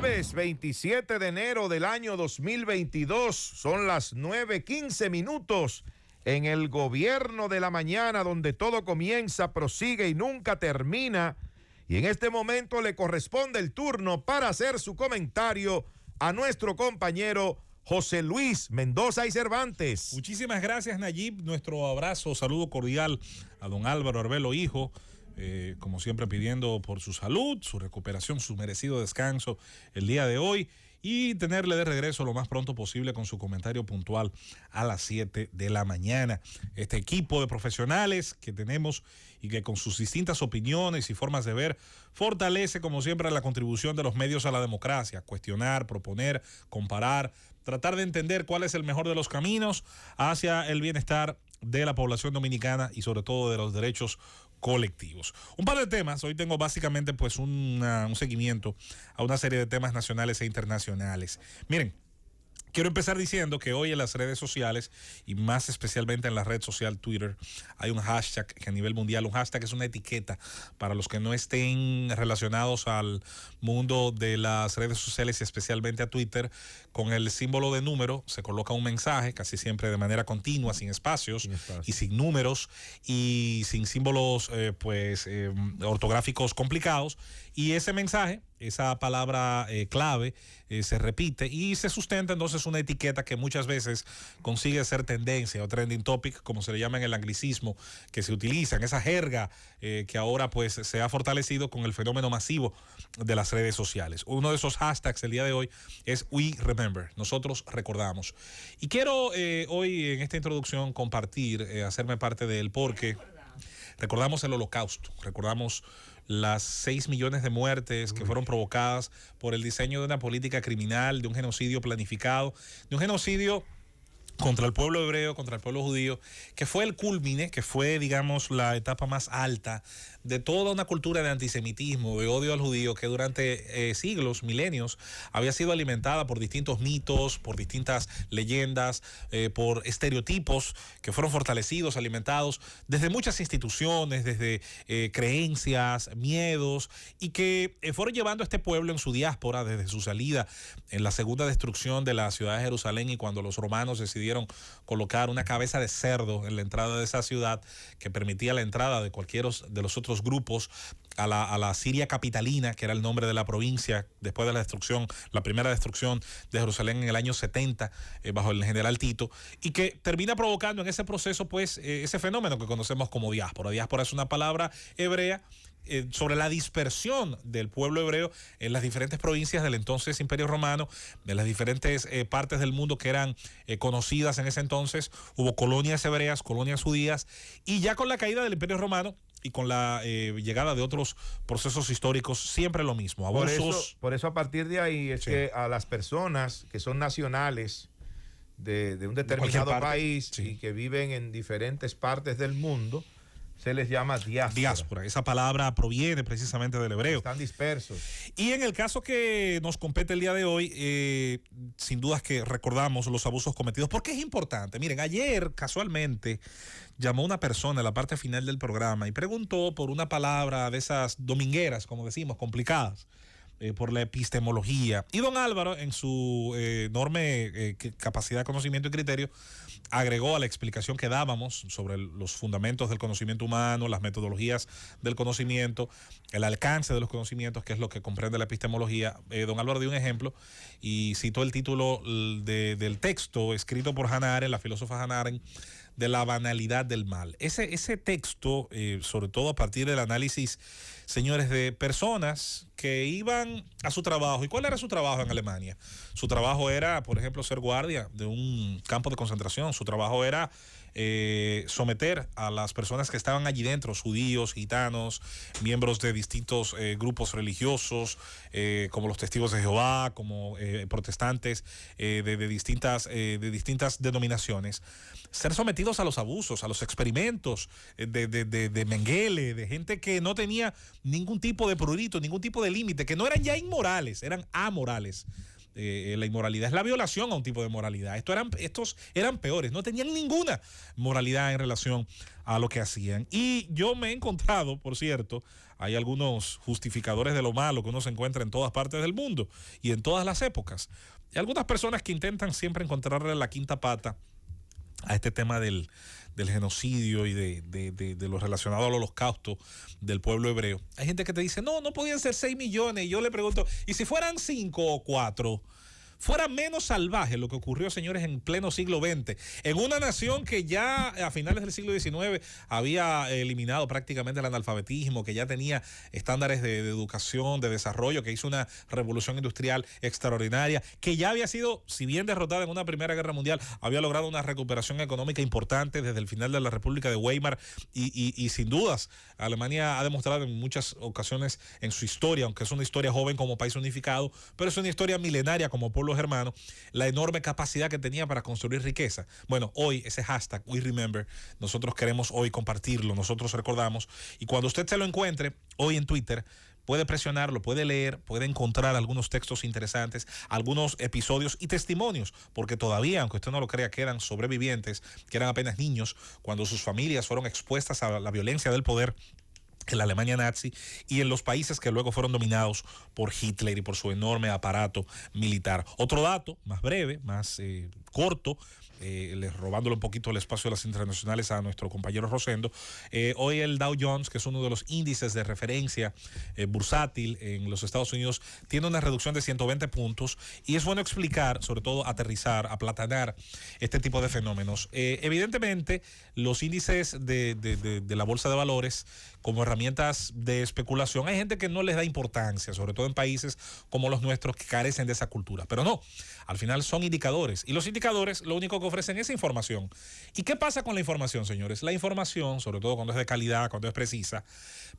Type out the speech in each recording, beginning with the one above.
Jueves 27 de enero del año 2022, son las 9:15 en el gobierno de la mañana, donde todo comienza, prosigue y nunca termina. Y en este momento le corresponde el turno para hacer su comentario a nuestro compañero José Luis Mendoza y Cervantes. Muchísimas gracias, Nayib. Nuestro abrazo, saludo cordial a don Álvaro Arbelo, hijo. Como siempre, pidiendo por su salud, su recuperación, su merecido descanso el día de hoy y tenerle de regreso lo más pronto posible con su comentario puntual a las 7 de la mañana. Este equipo de profesionales que tenemos y que con sus distintas opiniones y formas de ver fortalece como siempre la contribución de los medios a la democracia, cuestionar, proponer, comparar, tratar de entender cuál es el mejor de los caminos hacia el bienestar de la población dominicana y sobre todo de los derechos colectivos. Un par de temas, hoy tengo básicamente pues un seguimiento a una serie de temas nacionales e internacionales. Miren, quiero empezar diciendo que hoy en las redes sociales y más especialmente en la red social Twitter hay un hashtag que a nivel mundial, un hashtag es una etiqueta para los que no estén relacionados al mundo de las redes sociales y especialmente a Twitter. Con el símbolo de número se coloca un mensaje casi siempre de manera continua, sin espacios y sin números y sin símbolos ortográficos complicados, y ese mensaje, esa palabra clave se repite y se sustenta entonces una etiqueta que muchas veces consigue ser tendencia o trending topic, como se le llama en el anglicismo que se utiliza, en esa jerga que ahora pues se ha fortalecido con el fenómeno masivo de las redes sociales. Uno de esos hashtags el día de hoy es We Remember, nosotros recordamos. Y quiero hoy en esta introducción compartir, hacerme parte de él, porque recordamos el Holocausto, recordamos las 6 millones de muertes que fueron provocadas por el diseño de una política criminal, de un genocidio planificado, de un genocidio contra el pueblo hebreo, contra el pueblo judío, que fue el cúlmine, que fue, digamos, la etapa más alta de toda una cultura de antisemitismo, de odio al judío, que durante siglos, milenios, había sido alimentada por distintos mitos, por distintas leyendas, por estereotipos que fueron fortalecidos, alimentados desde muchas instituciones, desde creencias, miedos, y que fueron llevando a este pueblo en su diáspora desde su salida en la segunda destrucción de la ciudad de Jerusalén, y cuando los romanos decidieron colocar una cabeza de cerdo en la entrada de esa ciudad que permitía la entrada de cualquiera de los otros grupos a la Siria capitalina, que era el nombre de la provincia, después de la destrucción, la primera destrucción de Jerusalén en el año 70, bajo el general Tito, y que termina provocando en ese proceso pues ese fenómeno que conocemos como diáspora. Diáspora es una palabra hebrea sobre la dispersión del pueblo hebreo en las diferentes provincias del entonces Imperio Romano, de las diferentes partes del mundo que eran conocidas en ese entonces. Hubo colonias hebreas, colonias judías, y ya con la caída del Imperio Romano y con la llegada de otros procesos históricos, siempre lo mismo, abusos. Por eso a partir de ahí es que a las personas que son nacionales de un determinado país y que viven en diferentes partes del mundo, se les llama diáspora. Diáspora, esa palabra proviene precisamente del hebreo. Están dispersos. Y en el caso que nos compete el día de hoy, sin dudas que recordamos los abusos cometidos, porque es importante. Miren, ayer casualmente llamó una persona en la parte final del programa y preguntó por una palabra de esas domingueras, como decimos, complicadas, por la epistemología. Y don Álvaro, en su enorme capacidad de conocimiento y criterio, agregó a la explicación que dábamos sobre los fundamentos del conocimiento humano, las metodologías del conocimiento, el alcance de los conocimientos, que es lo que comprende la epistemología. Don Álvaro dio un ejemplo y citó el título del texto escrito por Hannah Arendt, la filósofa Hannah Arendt, de la banalidad del mal. Ese texto, sobre todo a partir del análisis, señores, de personas que iban a su trabajo. ¿Y cuál era su trabajo en Alemania? Su trabajo era, por ejemplo, ser guardia de un campo de concentración. Su trabajo era someter a las personas que estaban allí dentro, judíos, gitanos, miembros de distintos grupos religiosos, como los testigos de Jehová, como protestantes de distintas denominaciones, ser sometidos a los abusos, a los experimentos de Mengele, de gente que no tenía ningún tipo de prurito, ningún tipo de límite, que no eran ya inmorales, eran amorales. la inmoralidad, es la violación a un tipo de moralidad. Estos eran peores, no tenían ninguna moralidad en relación a lo que hacían. Y yo me he encontrado, por cierto, hay algunos justificadores de lo malo que uno se encuentra en todas partes del mundo y en todas las épocas. Hay algunas personas que intentan siempre encontrarle la quinta pata a este tema del genocidio y de lo relacionado al holocausto del pueblo hebreo. Hay gente que te dice, no podían ser 6 millones. Y yo le pregunto, ¿y si fueran 5 o 4? Fuera menos salvaje lo que ocurrió, señores, en pleno siglo XX, en una nación que ya a finales del siglo XIX había eliminado prácticamente el analfabetismo, que ya tenía estándares de educación, de desarrollo, que hizo una revolución industrial extraordinaria, que ya había sido, si bien derrotada en una Primera Guerra Mundial, había logrado una recuperación económica importante desde el final de la República de Weimar y sin dudas, Alemania ha demostrado en muchas ocasiones en su historia, aunque es una historia joven como país unificado, pero es una historia milenaria como pueblo hermanos, la enorme capacidad que tenía para construir riqueza. Bueno, hoy ese hashtag We Remember, nosotros queremos hoy compartirlo, nosotros recordamos, y cuando usted se lo encuentre hoy en Twitter, puede presionarlo, puede leer, puede encontrar algunos textos interesantes, algunos episodios y testimonios, porque todavía, aunque usted no lo crea, quedan sobrevivientes, que eran apenas niños, cuando sus familias fueron expuestas a la violencia del poder en la Alemania nazi y en los países que luego fueron dominados por Hitler y por su enorme aparato militar. Otro dato, más breve, más corto, robándole un poquito el espacio de las internacionales a nuestro compañero Rosendo. Hoy el Dow Jones, que es uno de los índices de referencia bursátil en los Estados Unidos, tiene una reducción de 120 puntos y es bueno explicar, sobre todo aterrizar, aplatanar este tipo de fenómenos. Evidentemente, los índices de la bolsa de valores como herramientas de especulación, hay gente que no les da importancia, sobre todo en países como los nuestros que carecen de esa cultura, pero no, al final son indicadores y los indicadores lo único que ofrecen es información. ¿Y qué pasa con la información, señores? La información, sobre todo cuando es de calidad, cuando es precisa,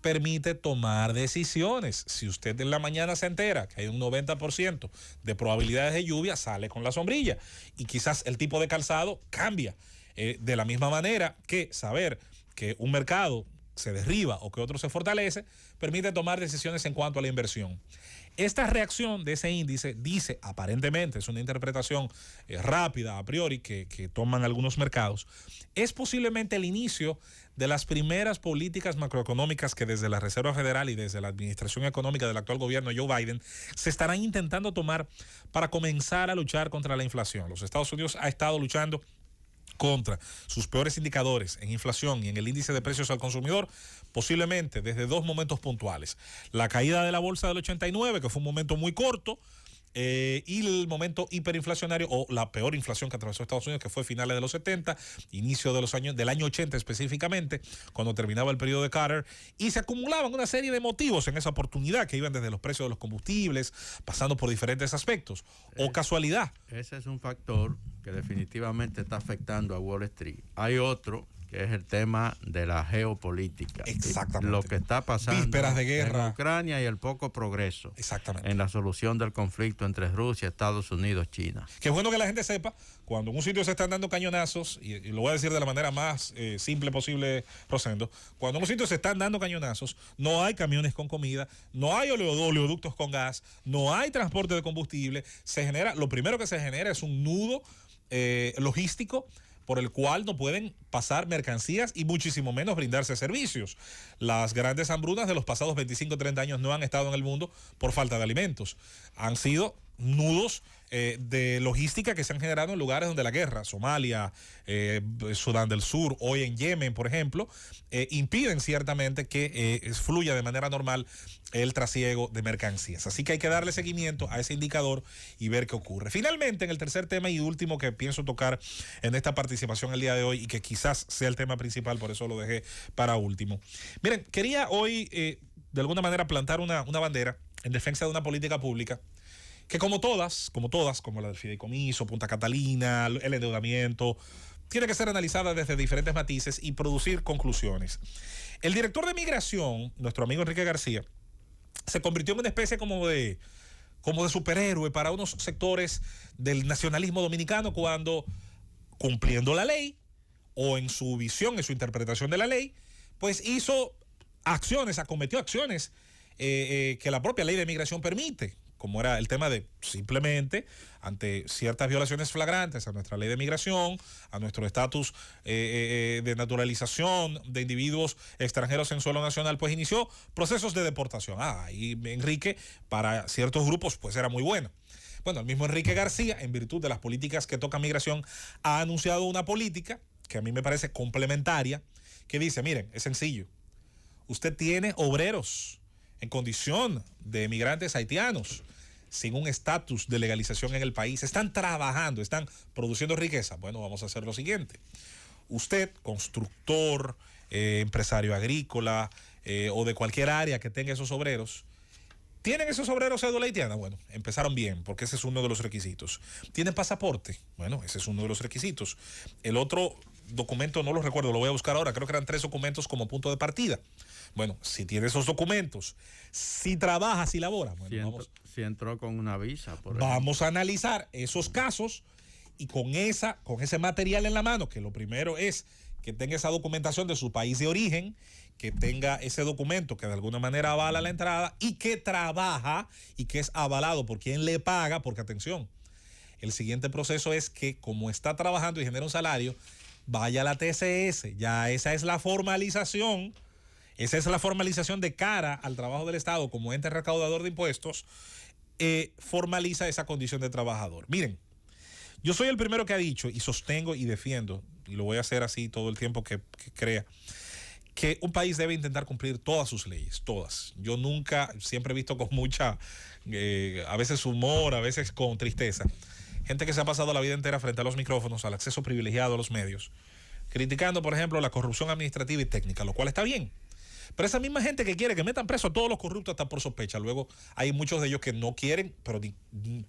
permite tomar decisiones. Si usted en la mañana se entera que hay un 90% de probabilidades de lluvia, sale con la sombrilla y quizás el tipo de calzado cambia. De la misma manera que saber que un mercado se derriba o que otro se fortalece, permite tomar decisiones en cuanto a la inversión. Esta reacción de ese índice dice, aparentemente, es una interpretación rápida a priori que toman algunos mercados, es posiblemente el inicio de las primeras políticas macroeconómicas que desde la Reserva Federal y desde la administración económica del actual gobierno Joe Biden se estarán intentando tomar para comenzar a luchar contra la inflación. Los Estados Unidos ha estado luchando contra sus peores indicadores en inflación y en el índice de precios al consumidor, posiblemente desde dos momentos puntuales. La caída de la bolsa del 89, que fue un momento muy corto, y el momento hiperinflacionario o la peor inflación que atravesó Estados Unidos, que fue finales de los 70, inicio de los años, del año 80 específicamente, cuando terminaba el periodo de Carter, y se acumulaban una serie de motivos en esa oportunidad que iban desde los precios de los combustibles, pasando por diferentes aspectos, o casualidad. Ese es un factor que definitivamente está afectando a Wall Street. Hay otro que es el tema de la geopolítica. Exactamente. Lo que está pasando vísperas de guerra en Ucrania y el poco progreso. Exactamente. En la solución del conflicto entre Rusia, Estados Unidos, China. Qué bueno que la gente sepa, cuando en un sitio se están dando cañonazos, y lo voy a decir de la manera más simple posible, Rosendo, cuando en un sitio se están dando cañonazos, no hay camiones con comida, no hay oleoductos con gas, no hay transporte de combustible, lo primero que se genera es un nudo logístico por el cual no pueden pasar mercancías y muchísimo menos brindarse servicios. Las grandes hambrunas de los pasados 25 o 30 años no han estado en el mundo por falta de alimentos. Han sido nudos de logística que se han generado en lugares donde la guerra, Somalia, Sudán del Sur, hoy en Yemen, por ejemplo, impiden ciertamente que fluya de manera normal el trasiego de mercancías. Así que hay que darle seguimiento a ese indicador y ver qué ocurre. Finalmente, en el tercer tema y último que pienso tocar en esta participación el día de hoy y que quizás sea el tema principal, por eso lo dejé para último. Miren, quería hoy de alguna manera plantar una bandera en defensa de una política pública que como todas, como la del fideicomiso, Punta Catalina, el endeudamiento, tiene que ser analizada desde diferentes matices y producir conclusiones. El director de migración, nuestro amigo Enrique García, se convirtió en una especie como de superhéroe para unos sectores del nacionalismo dominicano cuando, cumpliendo la ley, o en su visión, en su interpretación de la ley, pues acometió acciones que la propia ley de migración permite, como era el tema de simplemente ante ciertas violaciones flagrantes a nuestra ley de migración, a nuestro estatus de naturalización de individuos extranjeros en suelo nacional, pues inició procesos de deportación. Y Enrique para ciertos grupos pues era muy bueno. Bueno, el mismo Enrique García, en virtud de las políticas que tocan migración, ha anunciado una política que a mí me parece complementaria, que dice, miren, es sencillo, usted tiene obreros en condición de migrantes haitianos, sin un estatus de legalización en el país, están trabajando, están produciendo riqueza. Bueno, vamos a hacer lo siguiente. Usted, constructor, empresario agrícola o de cualquier área que tenga esos obreros, ¿tienen esos obreros cédula haitiana? Bueno, empezaron bien, porque ese es uno de los requisitos. ¿Tienen pasaporte? Bueno, ese es uno de los requisitos. El otro documento no lo recuerdo, lo voy a buscar ahora, creo que eran 3 documentos como punto de partida. Bueno, si tiene esos documentos, si trabaja, si labora, bueno, si entró con una visa, vamos a analizar esos casos y con ese material en la mano, que lo primero es que tenga esa documentación de su país de origen, que tenga ese documento que de alguna manera avala la entrada y que trabaja y que es avalado por quien le paga, porque atención, el siguiente proceso es que como está trabajando y genera un salario, vaya a la TCS, ya esa es la formalización. Esa es la formalización de cara al trabajo del Estado como ente recaudador de impuestos, formaliza esa condición de trabajador. Miren, yo soy el primero que ha dicho y sostengo y defiendo, y lo voy a hacer así todo el tiempo que crea, que un país debe intentar cumplir todas sus leyes, todas. Yo nunca, siempre he visto con mucha, a veces humor, a veces con tristeza, gente que se ha pasado la vida entera frente a los micrófonos, al acceso privilegiado a los medios, criticando, por ejemplo, la corrupción administrativa y técnica, lo cual está bien. Pero esa misma gente que quiere que metan preso a todos los corruptos hasta por sospecha, luego hay muchos de ellos que no quieren, pero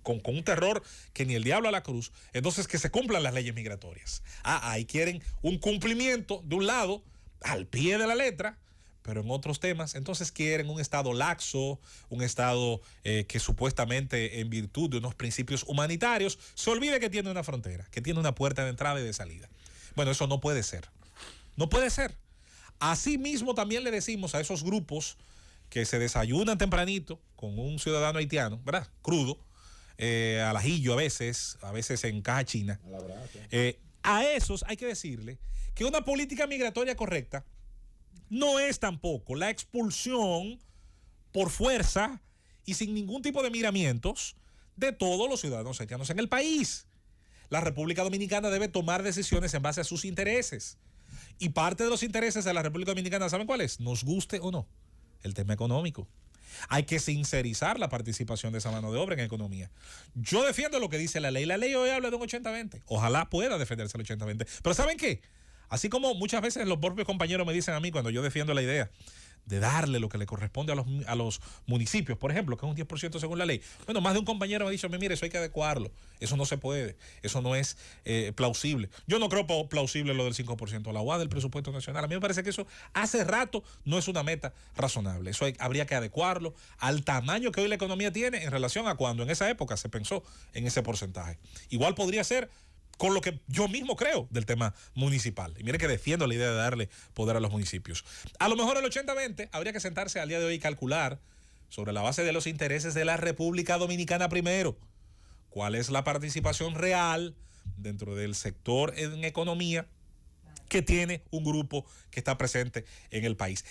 con un terror que ni el diablo a la cruz, entonces que se cumplan las leyes migratorias. Ahí quieren un cumplimiento de un lado, al pie de la letra, pero en otros temas, entonces quieren un Estado laxo, un Estado que supuestamente en virtud de unos principios humanitarios, se olvide que tiene una frontera, que tiene una puerta de entrada y de salida. Bueno, eso no puede ser. No puede ser. Asimismo, también le decimos a esos grupos que se desayunan tempranito con un ciudadano haitiano, ¿verdad? Crudo, al ajillo a veces en caja china. A esos hay que decirle que una política migratoria correcta no es tampoco la expulsión por fuerza y sin ningún tipo de miramientos de todos los ciudadanos haitianos en el país. La República Dominicana debe tomar decisiones en base a sus intereses. Y parte de los intereses de la República Dominicana, ¿saben cuál es? Nos guste o no, el tema económico. Hay que sincerizar la participación de esa mano de obra en economía. Yo defiendo lo que dice la ley. La ley hoy habla de un 80-20. Ojalá pueda defenderse el 80-20. Pero ¿saben qué? Así como muchas veces los propios compañeros me dicen a mí cuando yo defiendo la idea de darle lo que le corresponde a los municipios, por ejemplo, que es un 10% según la ley. Bueno, más de un compañero me ha dicho, mire, eso hay que adecuarlo. Eso no se puede. Eso no es plausible. Yo no creo plausible lo del 5%, la UA del presupuesto nacional. A mí me parece que eso hace rato no es una meta razonable. Eso habría que adecuarlo al tamaño que hoy la economía tiene en relación a cuando en esa época se pensó en ese porcentaje. Igual podría ser con lo que yo mismo creo del tema municipal. Y mire que defiendo la idea de darle poder a los municipios. A lo mejor el 80-20 habría que sentarse al día de hoy y calcular sobre la base de los intereses de la República Dominicana primero. ¿Cuál es la participación real dentro del sector en economía que tiene un grupo que está presente en el país?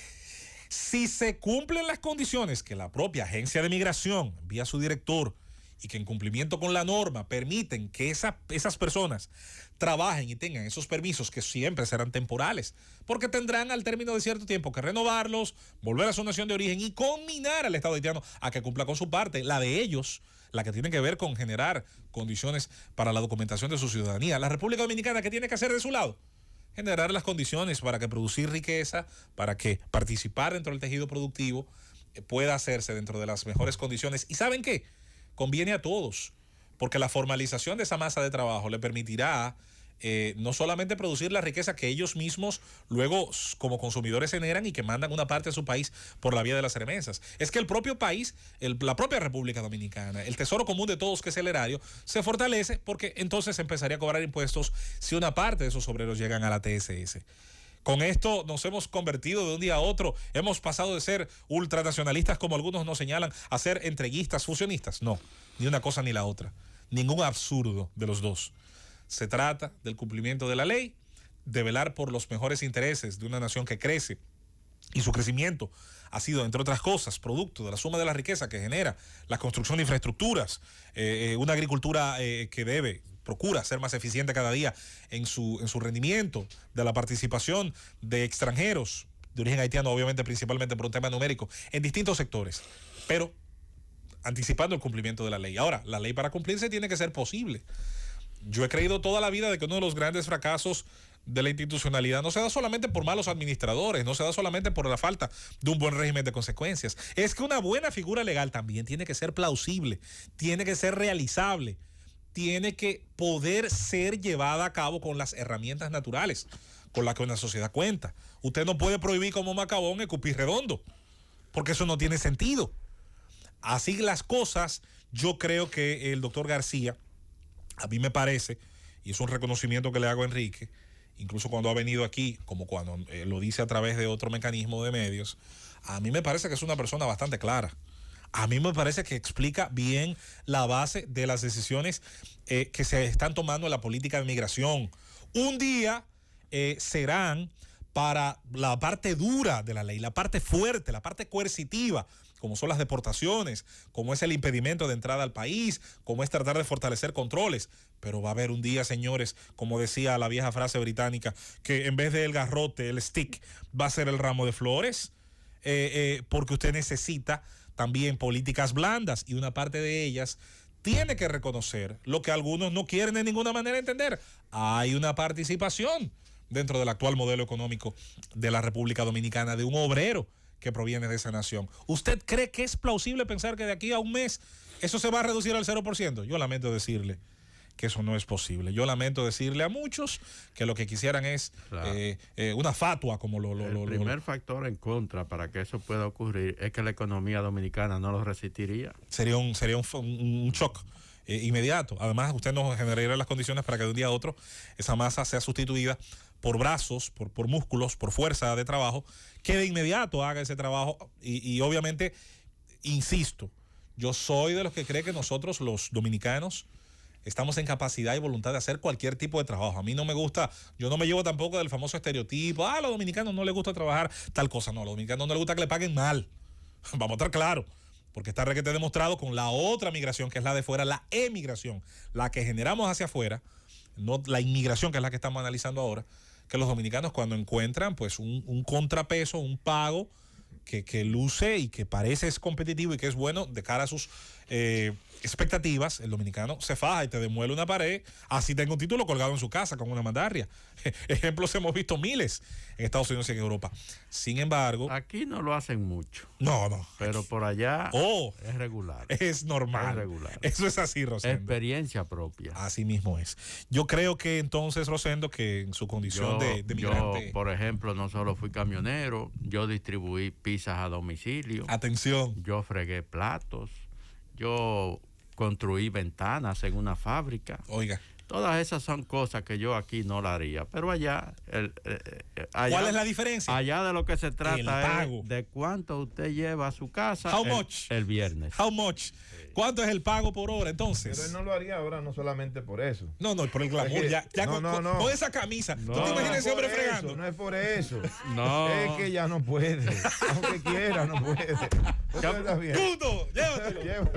Si se cumplen las condiciones que la propia agencia de migración envía a su director y que en cumplimiento con la norma permiten que esas personas trabajen y tengan esos permisos que siempre serán temporales, porque tendrán al término de cierto tiempo que renovarlos, volver a su nación de origen y combinar al Estado haitiano a que cumpla con su parte, la de ellos, la que tiene que ver con generar condiciones para la documentación de su ciudadanía. La República Dominicana, ¿qué tiene que hacer de su lado? Generar las condiciones para que producir riqueza, para que participar dentro del tejido productivo pueda hacerse dentro de las mejores condiciones. ¿Y saben qué? Conviene a todos, porque la formalización de esa masa de trabajo le permitirá no solamente producir la riqueza que ellos mismos luego como consumidores generan y que mandan una parte de su país por la vía de las remesas. Es que el propio país, la propia República Dominicana, el tesoro común de todos que es el erario, se fortalece porque entonces empezaría a cobrar impuestos si una parte de esos obreros llegan a la TSS. Con esto nos hemos convertido de un día a otro, hemos pasado de ser ultranacionalistas, como algunos nos señalan, a ser entreguistas, fusionistas. No, ni una cosa ni la otra. Ningún absurdo de los dos. Se trata del cumplimiento de la ley, de velar por los mejores intereses de una nación que crece, y su crecimiento ha sido, entre otras cosas, producto de la suma de la riqueza que genera la construcción de infraestructuras, una agricultura que procura ser más eficiente cada día en su rendimiento, de la participación de extranjeros de origen haitiano, obviamente principalmente por un tema numérico, en distintos sectores, pero anticipando el cumplimiento de la ley. Ahora, la ley para cumplirse tiene que ser posible. Yo he creído toda la vida de que uno de los grandes fracasos de la institucionalidad no se da solamente por malos administradores, no se da solamente por la falta de un buen régimen de consecuencias. Es que una buena figura legal también tiene que ser plausible, tiene que ser realizable, tiene que poder ser llevada a cabo con las herramientas naturales con las que una sociedad cuenta. Usted no puede prohibir como Macabón escupir redondo, porque eso no tiene sentido. Así las cosas, yo creo que el doctor García, a mí me parece, y es un reconocimiento que le hago a Enrique, incluso cuando ha venido aquí, como cuando lo dice a través de otro mecanismo de medios, a mí me parece que es una persona bastante clara. A mí me parece que explica bien la base de las decisiones que se están tomando en la política de migración. Un día serán para la parte dura de la ley, la parte fuerte, la parte coercitiva, como son las deportaciones, como es el impedimento de entrada al país, como es tratar de fortalecer controles. Pero va a haber un día, señores, como decía la vieja frase británica, que en vez del garrote, el stick, va a ser el ramo de flores, porque usted necesita también políticas blandas, y una parte de ellas tiene que reconocer lo que algunos no quieren de ninguna manera entender. Hay una participación dentro del actual modelo económico de la República Dominicana de un obrero que proviene de esa nación. ¿Usted cree que es plausible pensar que de aquí a un mes eso se va a reducir al 0%? Yo lamento decirle que eso no es posible. Yo lamento decirle a muchos que lo que quisieran es una fatua como El primer factor en contra para que eso pueda ocurrir es que la economía dominicana no lo resistiría. Sería un shock inmediato. Además, usted no generaría las condiciones para que de un día a otro esa masa sea sustituida por brazos, por músculos, por fuerza de trabajo, que de inmediato haga ese trabajo. Y obviamente, insisto, yo soy de los que cree que nosotros los dominicanos estamos en capacidad y voluntad de hacer cualquier tipo de trabajo. A mí no me gusta, yo no me llevo tampoco del famoso estereotipo, a los dominicanos no les gusta trabajar tal cosa. No, a los dominicanos no les gusta que le paguen mal. Vamos a estar claros, porque está requete demostrado con la otra migración, que es la de fuera, la emigración, la que generamos hacia afuera, no la inmigración, que es la que estamos analizando ahora, que los dominicanos cuando encuentran pues un contrapeso, un pago que luce y que parece es competitivo y que es bueno de cara a sus expectativas, el dominicano se faja y te demuele una pared, así tenga un título colgado en su casa con una mandarria. Ejemplos hemos visto miles en Estados Unidos y en Europa. Sin embargo, aquí no lo hacen mucho. No. Pero por allá es regular. Es normal. Es regular. Eso es así, Rosendo. Experiencia propia. Así mismo es. Yo creo que entonces, Rosendo, que en su condición de migrante... Yo, por ejemplo, no solo fui camionero, yo distribuí pizzas a domicilio. Atención. Yo fregué platos. Yo construí ventanas en una fábrica. Oiga. Todas esas son cosas que yo aquí no la haría. Pero allá, ¿cuál es la diferencia? Allá de lo que se trata es de cuánto usted lleva a su casa el viernes. How much? ¿Cuánto es el pago por hora entonces? Pero él no lo haría ahora, no solamente por eso. No, por el glamour. Es que, con esa camisa. ¿Tú te imaginas ese hombre fregando? No es por eso. No. Es que ya no puede. Aunque quiera, no puede. ¡Punto! Llévatelo.